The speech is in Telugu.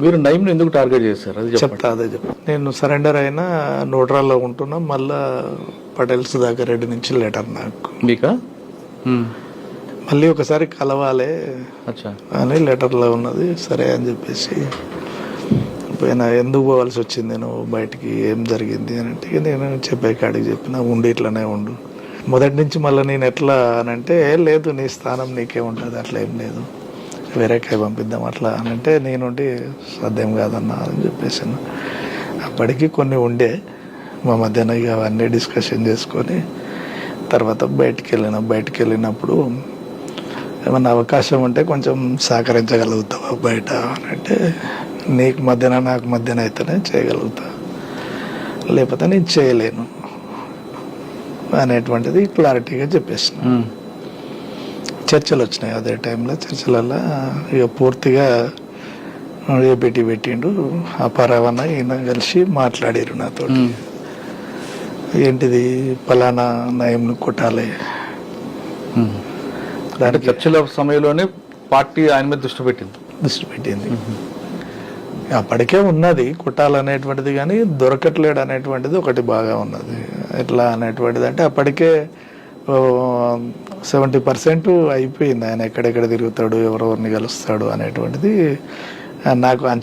మీరు నయీంని ఎందుకు టార్గెట్ చేశారు అది చెప్తా, అదే చెప్తా. నేను సరెండర్ అయినా నోట్రాల్లో ఉంటున్నా, మళ్ళా పటేల్ సుధాకర్ రెడ్డి నుంచి లెటర్ నాకు మీకా? మళ్ళీ ఒకసారి కలవాలి అచ్చా అని లెటర్లో ఉన్నది. సరే అని చెప్పేసి పోయినా. ఎందుకు పోవాల్సి వచ్చింది నువ్వు బయటికి, ఏం జరిగింది అని అంటే నేను చెప్పే కాడికి చెప్పిన, ఉండి ఇట్లనే ఉండు. మొదటి నుంచి మళ్ళీ నేను ఎట్లా అని అంటే, లేదు నీ స్థానం నీకే ఉంటుంది, అట్లా ఏం లేదు, వేరే కాయ పంపిద్దాం అట్లా అని అంటే, నేనుండి సాధ్యం కాదన్నా అని చెప్పేసాను. అప్పటికి కొన్ని ఉండే మా మధ్యన, ఇక అవన్నీ డిస్కషన్ చేసుకొని తర్వాత బయటికి వెళ్ళినప్పుడు ఏమన్నా అవకాశం ఉంటే కొంచెం సహకరించగలుగుతావా బయట అని అంటే, నీకు మధ్యన నాకు మధ్యన అయితేనే చేయగలుగుతా, లేకపోతే నేను చేయలేను అనేటువంటిది క్లారిటీగా చెప్పేసిన. చర్చలు వచ్చినాయి అదే టైంలో. చర్చలలో ఇక పూర్తిగా ఏపీటీ పెట్టిండు, ఆ పరవన్న ఈయన కలిసి మాట్లాడారు నాతో. ఏంటిది పలానా నయంను కొట్టాలి. అంటే చర్చల సమయంలోనే పార్టీ ఆయన మీద దృష్టి పెట్టింది. అప్పటికే ఉన్నది కొట్టాలనేటువంటిది, కానీ దొరకట్లేడు అనేటువంటిది ఒకటి బాగా ఉన్నది. ఎట్లా అనేటువంటిది అంటే అప్పటికే 70% అయిపోయింది. ఆయన ఎక్కడెక్కడ తిరుగుతాడు, ఎవరెవరిని కలుస్తాడు అనేటువంటిది నాకు